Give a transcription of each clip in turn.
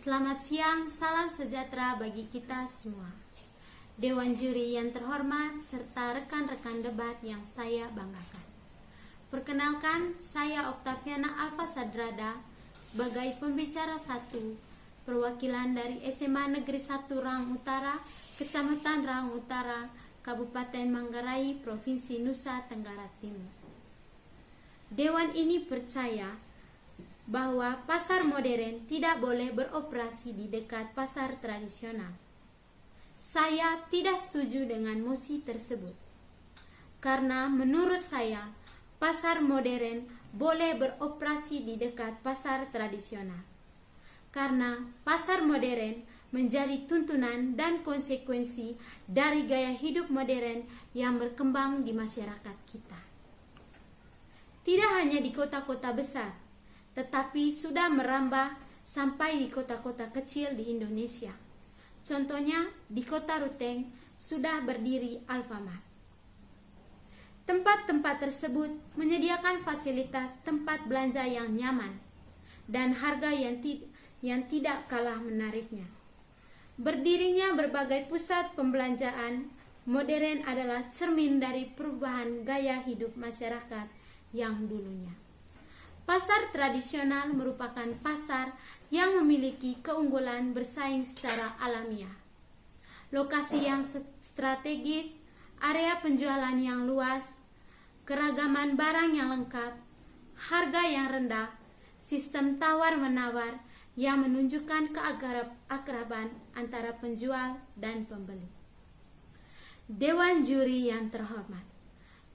Selamat siang, salam sejahtera bagi kita semua. Dewan juri yang terhormat serta rekan-rekan debat yang saya banggakan. Perkenalkan, saya Oktaviana Alfa Sadrada sebagai pembicara 1, perwakilan dari SMA Negeri 1 Rahang Utara, Kecamatan Rahang Utara, Kabupaten Manggarai, Provinsi Nusa Tenggara Timur. Dewan ini percaya bahwa pasar modern tidak boleh beroperasi di dekat pasar tradisional. Saya tidak setuju dengan mosi tersebut, karena menurut saya pasar modern boleh beroperasi di dekat pasar tradisional, karena pasar modern menjadi tuntunan dan konsekuensi dari gaya hidup modern yang berkembang di masyarakat kita. Tidak hanya di kota-kota besar, tetapi sudah merambah sampai di kota-kota kecil di Indonesia. Contohnya di kota Ruteng sudah berdiri Alfamart. Tempat-tempat tersebut menyediakan fasilitas tempat belanja yang nyaman dan harga yang tidak kalah menariknya. Berdirinya berbagai pusat pembelanjaan modern adalah cermin dari perubahan gaya hidup masyarakat yang dulunya. Pasar tradisional merupakan pasar yang memiliki keunggulan bersaing secara alamiah. Lokasi yang strategis, area penjualan yang luas, keragaman barang yang lengkap, harga yang rendah, sistem tawar-menawar yang menunjukkan keakraban antara penjual dan pembeli. Dewan juri yang terhormat,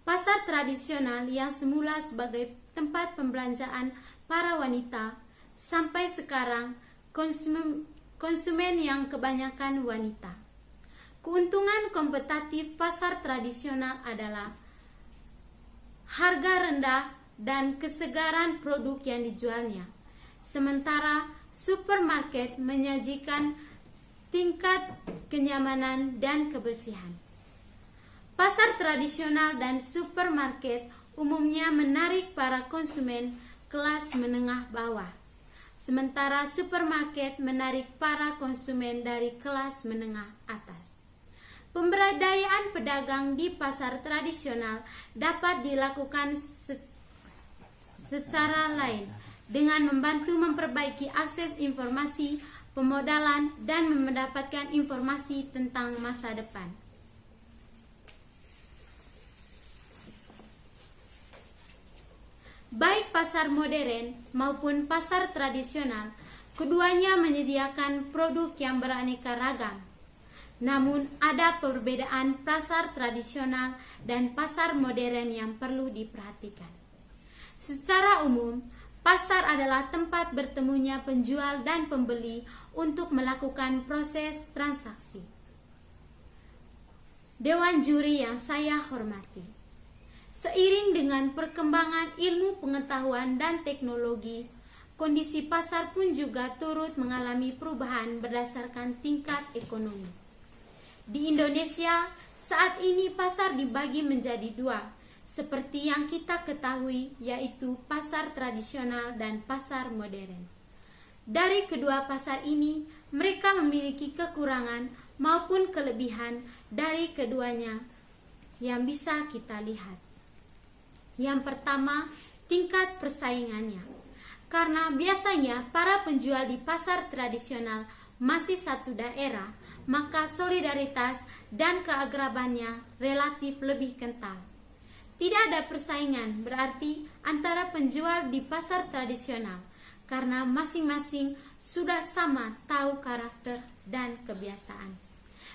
pasar tradisional yang semula sebagai tempat pembelanjaan para wanita, sampai sekarang konsumen yang kebanyakan wanita. Keuntungan kompetitif pasar tradisional adalah harga rendah dan kesegaran produk yang dijualnya. Sementara supermarket menyajikan tingkat kenyamanan dan kebersihan. Pasar tradisional dan supermarket umumnya menarik para konsumen kelas menengah bawah, sementara supermarket menarik para konsumen dari kelas menengah atas. Pemberdayaan pedagang di pasar tradisional dapat dilakukan secara lain dengan membantu memperbaiki akses informasi, pemodalan, dan mendapatkan informasi tentang masa depan. Baik pasar modern maupun pasar tradisional, keduanya menyediakan produk yang beraneka ragam. Namun ada perbedaan pasar tradisional dan pasar modern yang perlu diperhatikan. Secara umum, pasar adalah tempat bertemunya penjual dan pembeli untuk melakukan proses transaksi. Dewan juri yang saya hormati, seiring dengan perkembangan ilmu pengetahuan dan teknologi, kondisi pasar pun juga turut mengalami perubahan berdasarkan tingkat ekonomi. Di Indonesia, saat ini pasar dibagi menjadi dua, seperti yang kita ketahui, yaitu pasar tradisional dan pasar modern. Dari kedua pasar ini, mereka memiliki kekurangan maupun kelebihan dari keduanya yang bisa kita lihat. Yang pertama, tingkat persaingannya. Karena biasanya para penjual di pasar tradisional masih satu daerah, maka solidaritas dan keakrabannya relatif lebih kental. Tidak ada persaingan berarti antara penjual di pasar tradisional, karena masing-masing sudah sama tahu karakter dan kebiasaan.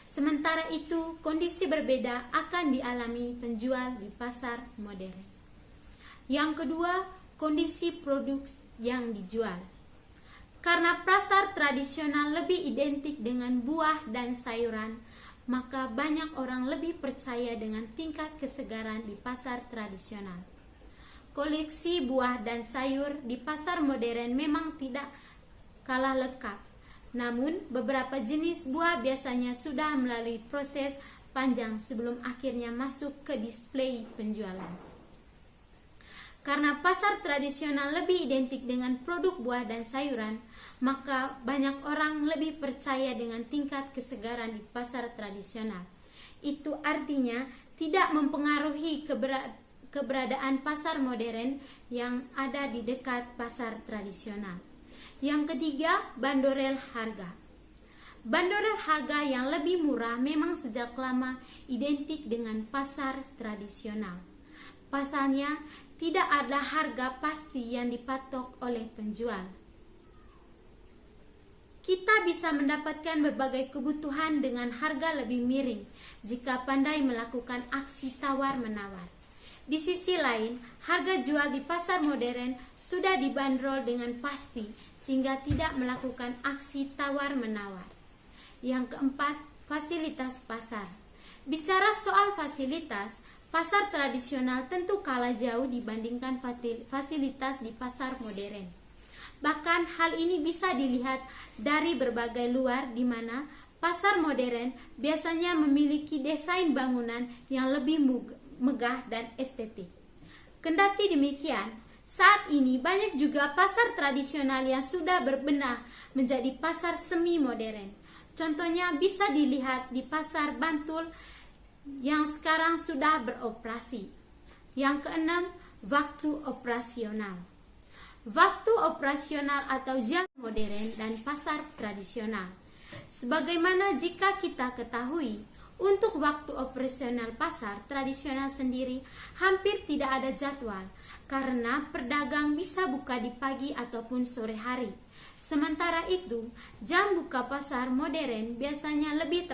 Sementara itu, kondisi berbeda akan dialami penjual di pasar modern. Yang kedua, kondisi produk yang dijual. Karena pasar tradisional lebih identik dengan buah dan sayuran, maka banyak orang lebih percaya dengan tingkat kesegaran di pasar tradisional. Koleksi buah dan sayur di pasar modern memang tidak kalah lengkap. Namun, beberapa jenis buah biasanya sudah melalui proses panjang sebelum akhirnya masuk ke display penjualan. Karena pasar tradisional lebih identik dengan produk buah dan sayuran, maka banyak orang lebih percaya dengan tingkat kesegaran di pasar tradisional. Itu artinya tidak mempengaruhi keberadaan pasar modern yang ada di dekat pasar tradisional. Yang ketiga, bandorel harga. Bandorel harga yang lebih murah memang sejak lama identik dengan pasar tradisional. Pasalnya, tidak ada harga pasti yang dipatok oleh penjual. Kita bisa mendapatkan berbagai kebutuhan dengan harga lebih miring jika pandai melakukan aksi tawar-menawar. Di sisi lain, harga jual di pasar modern sudah dibanderol dengan pasti sehingga tidak melakukan aksi tawar-menawar. Yang keempat, fasilitas pasar. Bicara soal fasilitas, pasar tradisional tentu kalah jauh dibandingkan fasilitas di pasar modern. Bahkan hal ini bisa dilihat dari berbagai luar di mana pasar modern biasanya memiliki desain bangunan yang lebih megah dan estetik. Kendati demikian, saat ini banyak juga pasar tradisional yang sudah berbenah menjadi pasar semi modern. Contohnya bisa dilihat di pasar Bantul yang sekarang sudah beroperasi. Yang keenam, waktu operasional. Waktu operasional atau jam modern dan pasar tradisional. Sebagaimana jika kita ketahui, untuk waktu operasional pasar tradisional sendiri hampir tidak ada jadwal karena pedagang bisa buka di pagi ataupun sore hari. Sementara itu, jam buka pasar modern biasanya lebih